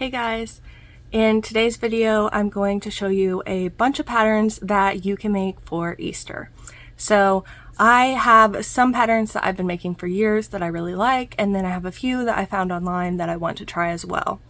Hey guys! In today's video I'm going to show you a bunch of patterns that you can make for Easter. So I have some patterns that I've been making for years that I really like, and then I have a few that I found online that I want to try as well.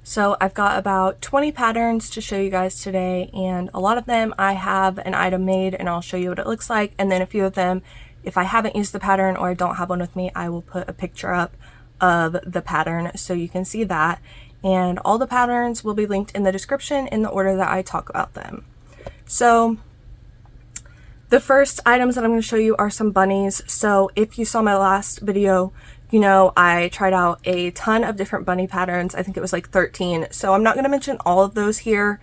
So I've got about 20 patterns to show you guys today, and a lot of them I have an item made and I'll show you what it looks like, and then a few of them, if I haven't used the pattern or I don't have one with me, I will put a picture up of the pattern so you can see that. And all the patterns will be linked in the description in the order that I talk about them. So the first items that I'm going to show you are some bunnies. So if you saw my last video, you know I tried out a ton of different bunny patterns. I think it was like 13. So I'm not going to mention all of those here.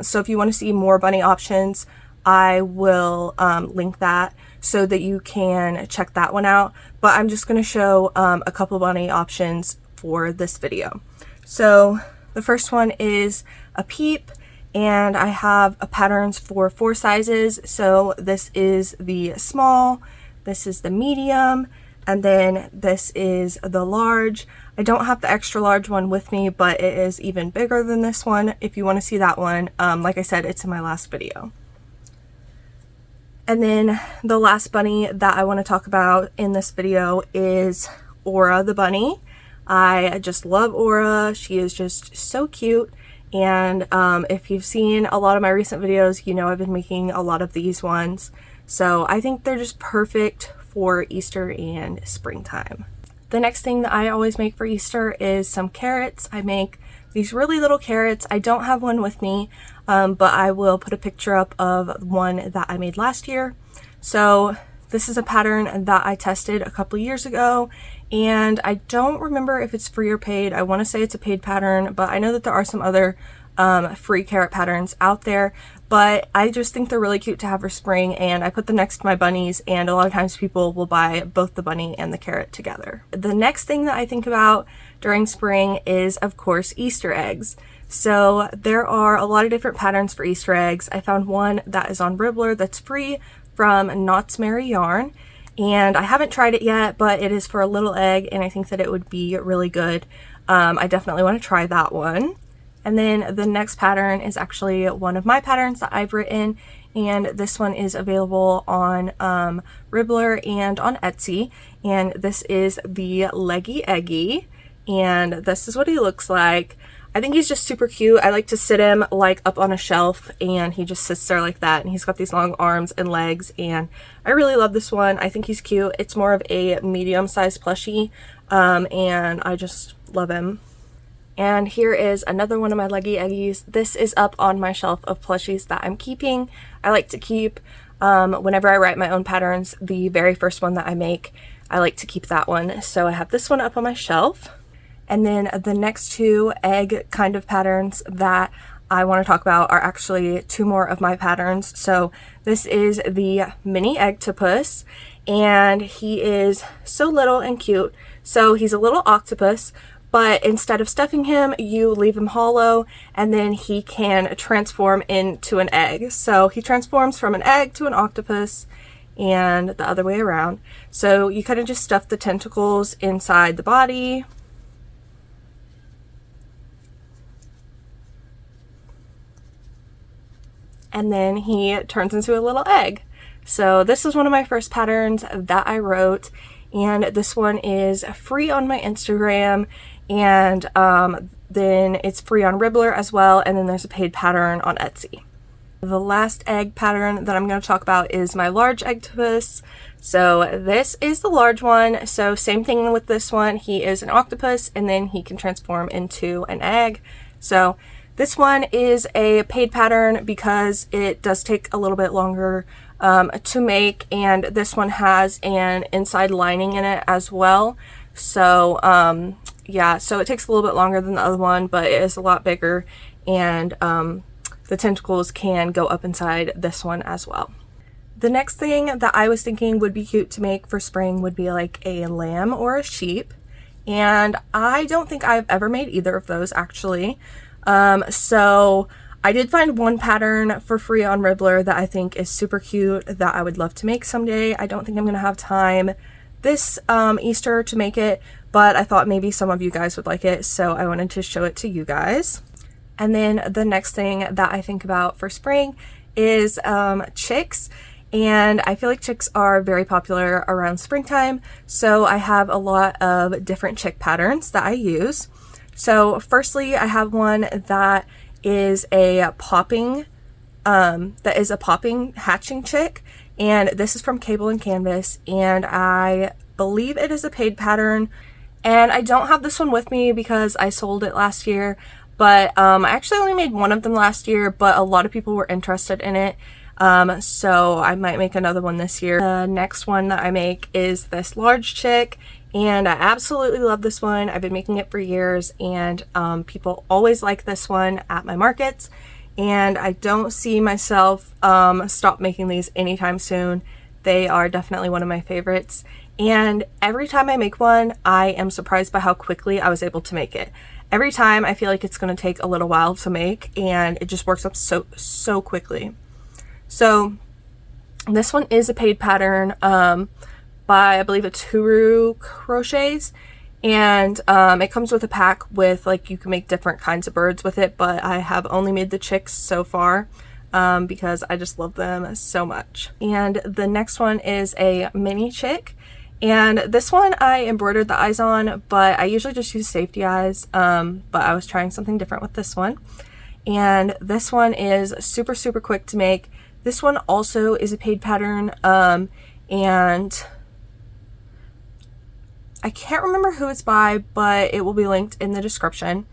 So if you want to see more bunny options, I will link that so that you can check that one out. But I'm just going to show a couple bunny options for this video. So the first one is a peep, and I have patterns for 4 sizes. So this is the small, this is the medium, and then this is the large. I don't have the extra large one with me, but it is even bigger than this one. If you want to see that one, like I said, it's in my last video. And then the last bunny that I want to talk about in this video is Aura the bunny. I just love Aura. She is just so cute, and if you've seen a lot of my recent videos, you know I've been making a lot of these ones. So I think they're just perfect for Easter and springtime. The next thing that I always make for Easter is some carrots. I make these really little carrots. I don't have one with me, but I will put a picture up of one that I made last year. So this is a pattern that I tested a couple years ago, and I don't remember if it's free or paid. I want to say it's a paid pattern, but I know that there are some other free carrot patterns out there, but I just think they're really cute to have for spring, and I put them next to my bunnies, and a lot of times people will buy both the bunny and the carrot together. The next thing that I think about during spring is, of course, Easter eggs. So there are a lot of different patterns for Easter eggs. I found one that is on Ribblr that's free from Knott's Merry Yarn, and I haven't tried it yet, but it is for a little egg, and I think that it would be really good. I definitely want to try that one. And then the next pattern is actually one of my patterns that I've written, and this one is available on Ribblr and on Etsy, and this is the Leggy Eggy, and this is what he looks like. I think he's just super cute. I like to sit him like up on a shelf, and he just sits there like that, and he's got these long arms and legs, and I really love this one. I think he's cute. It's more of a medium-sized plushie, and I just love him. And here is another one of my Leggy Eggies. This is up on my shelf of plushies that I'm keeping. I like to keep, whenever I write my own patterns, the very first one that I make, I like to keep that one. So I have this one up on my shelf. And then the next 2 egg kind of patterns that I want to talk about are actually 2 more of my patterns. So this is the Mini Egg-topus, and he is so little and cute. So he's a little octopus, but instead of stuffing him, you leave him hollow, and then he can transform into an egg. So he transforms from an egg to an octopus, and the other way around. So you kind of just stuff the tentacles inside the body. And then he turns into a little egg. So this is one of my first patterns that I wrote, and this one is free on my Instagram, and then it's free on Ribblr as well, and then there's a paid pattern on Etsy. The last egg pattern that I'm going to talk about is my Large Egg-topus. So this is the large one. So same thing with this one. He is an octopus, and then he can transform into an egg. So this one is a paid pattern because it does take a little bit longer to make, and this one has an inside lining in it as well. So yeah, so it takes a little bit longer than the other one, but it is a lot bigger, and the tentacles can go up inside this one as well. The next thing that I was thinking would be cute to make for spring would be like a lamb or a sheep, and I don't think I've ever made either of those actually. So I did find one pattern for free on Ribblr that I think is super cute that I would love to make someday. I don't think I'm going to have time this Easter to make it, but I thought maybe some of you guys would like it, so I wanted to show it to you guys. And then the next thing that I think about for spring is chicks. And I feel like chicks are very popular around springtime, so I have a lot of different chick patterns that I use. So firstly, I have one that is a popping hatching chick, and this is from Cable and Canvas, and I believe it is a paid pattern. And I don't have this one with me because I sold it last year, but I actually only made one of them last year, but a lot of people were interested in it. So I might make another one this year. The next one that I make is this large chick, and I absolutely love this one. I've been making it for years, and people always like this one at my markets, and I don't see myself stop making these anytime soon. They are definitely one of my favorites, and every time I make one, I am surprised by how quickly I was able to make it. Every time I feel like it's going to take a little while to make, and it just works up so quickly. So this one is a paid pattern by, I believe it's Huru Crochets, and it comes with a pack with, like, you can make different kinds of birds with it, but I have only made the chicks so far because I just love them so much. And the next one is a mini chick, and this one I embroidered the eyes on, but I usually just use safety eyes, but I was trying something different with this one. And this one is super quick to make. This one also is a paid pattern, and I can't remember who it's by, but it will be linked in the description.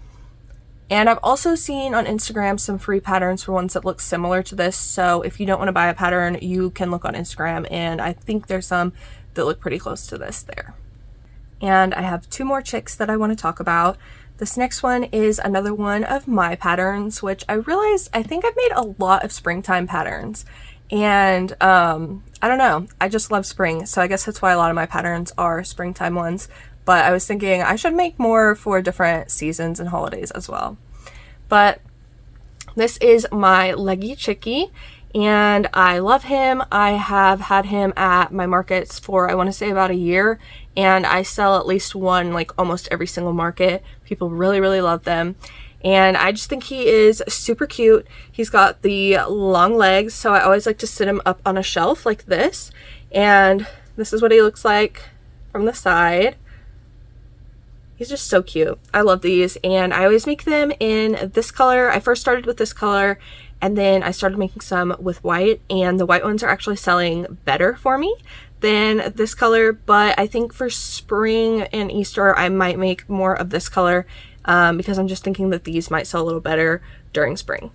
And I've also seen on Instagram some free patterns for ones that look similar to this, so if you don't want to buy a pattern, you can look on Instagram, and I think there's some that look pretty close to this there. And I have two more chicks that I want to talk about. This next one is another one of my patterns, which I realized I think I've made a lot of springtime patterns, and I don't know, I just love spring, so I guess that's why a lot of my patterns are springtime ones, but I was thinking I should make more for different seasons and holidays as well. But this is my Leggy Chicky, and I love him. I have had him at my markets for, I want to say, about a year, and I sell at least one like almost every single market. People really love them, and I just think he is super cute. He's got the long legs, so I always like to sit him up on a shelf like this, and this is what he looks like from the side. He's just so cute. I love these, and I always make them in this color. I first started with this color, and then I started making some with white, and the white ones are actually selling better for me than this color, but I think for spring and Easter I might make more of this color because I'm just thinking that these might sell a little better during spring.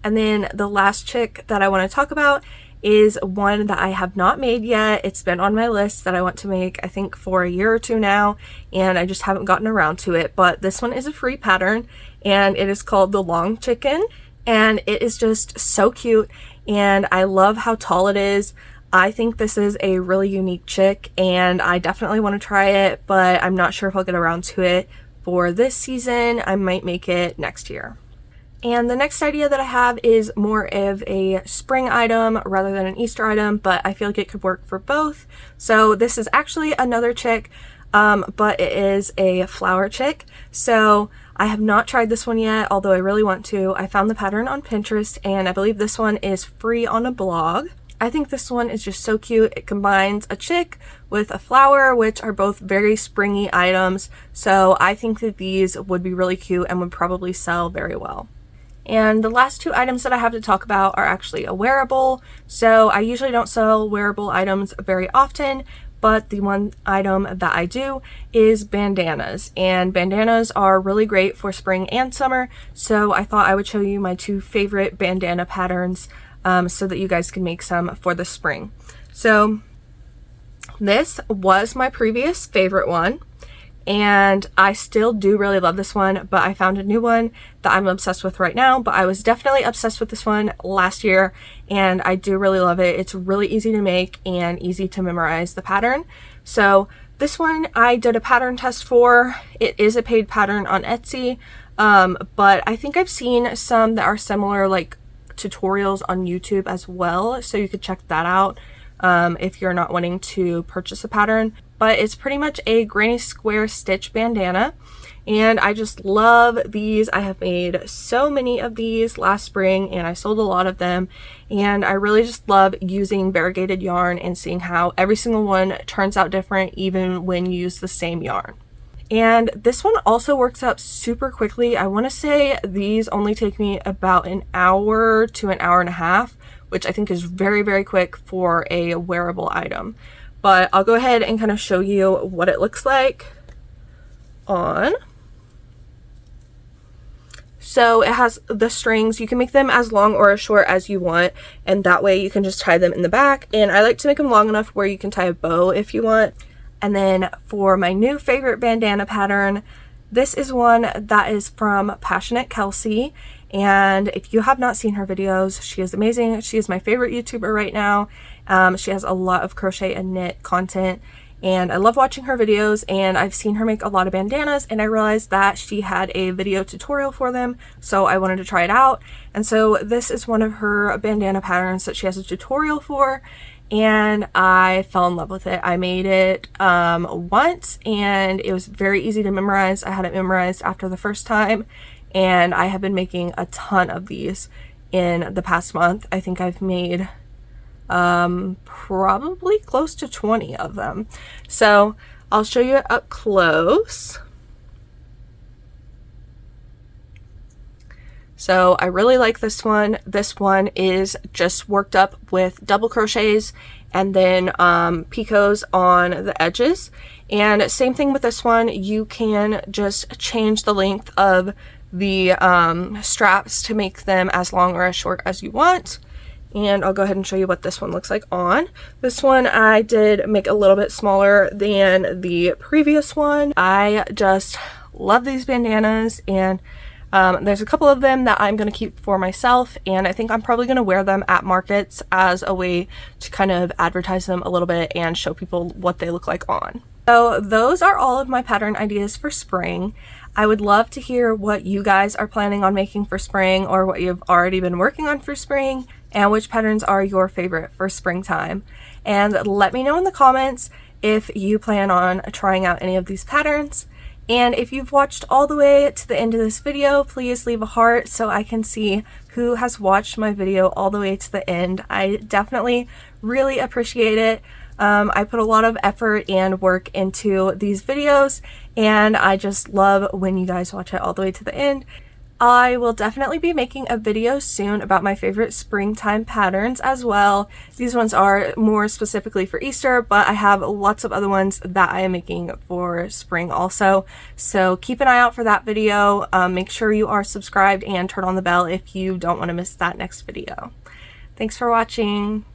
And then the last chick that I want to talk about is one that I have not made yet. It's been on my list that I want to make, I think, for a year or two now, and I just haven't gotten around to it. But this one is a free pattern, and it is called the Long Chicken, and it is just so cute, and I love how tall it is. I think this is a really unique chick, and I definitely want to try it, but I'm not sure if I'll get around to it for this season. I might make it next year. And the next idea that I have is more of a spring item rather than an Easter item, but I feel like it could work for both. So this is actually another chick, but it is a flower chick. So I have not tried this one yet, although I really want to. I found the pattern on Pinterest, and I believe this one is free on a blog. I think this one is just so cute. It combines a chick with a flower, which are both very springy items. So I think that these would be really cute and would probably sell very well. And the last two items that I have to talk about are actually a wearable. So I usually don't sell wearable items very often, but the one item that I do is bandanas. And bandanas are really great for spring and summer, so I thought I would show you my two favorite bandana patterns so that you guys can make some for the spring. So this was my previous favorite one, and I still do really love this one, but I found a new one that I'm obsessed with right now. But I was definitely obsessed with this one last year, and I do really love it. It's really easy to make and easy to memorize the pattern. So this one I did a pattern test for. It is a paid pattern on Etsy, but I think I've seen some that are similar, like tutorials on YouTube as well, so you could check that out if you're not wanting to purchase a pattern. but it's pretty much a granny square stitch bandana. And I just love these. I have made so many of these last spring and I sold a lot of them, and I really just love using variegated yarn and seeing how every single one turns out different even when you use the same yarn. And this one also works up super quickly. I want to say these only take me about an hour to an hour and a half, which I think is very, very quick for a wearable item. But I'll go ahead and kind of show you what it looks like on. So it has the strings. You can make them as long or as short as you want, and that way you can just tie them in the back. And I like to make them long enough where you can tie a bow if you want. And then for my new favorite bandana pattern, this is one that is from Passionate Kelsey. And if you have not seen her videos, she is amazing. She is my favorite YouTuber right now. She has a lot of crochet and knit content, and I love watching her videos, and I've seen her make a lot of bandanas, and I realized that she had a video tutorial for them, so I wanted to try it out. And so this is one of her bandana patterns that she has a tutorial for, and I fell in love with it. I made it once, and it was very easy to memorize. I had it memorized after the first time, and I have been making a ton of these in the past month. I think I've made probably close to 20 of them. So I'll show you it up close. So I really like this one. This one is just worked up with double crochets and then picots on the edges. And same thing with this one, you can just change the length of the straps to make them as long or as short as you want. And I'll go ahead and show you what this one looks like on. This one I did make a little bit smaller than the previous one. I just love these bandanas, and there's a couple of them that I'm going to keep for myself, and I think I'm probably going to wear them at markets as a way to kind of advertise them a little bit and show people what they look like on. So those are all of my pattern ideas for spring. I would love to hear what you guys are planning on making for spring, or what you've already been working on for spring, and which patterns are your favorite for springtime. And let me know in the comments if you plan on trying out any of these patterns. And if you've watched all the way to the end of this video, please leave a heart so I can see who has watched my video all the way to the end. I definitely really appreciate it. I put a lot of effort and work into these videos, and I just love when you guys watch it all the way to the end. I will definitely be making a video soon about my favorite springtime patterns as well. These ones are more specifically for Easter, but I have lots of other ones that I am making for spring also. So keep an eye out for that video. Make sure you are subscribed and turn on the bell if you don't want to miss that next video. Thanks for watching.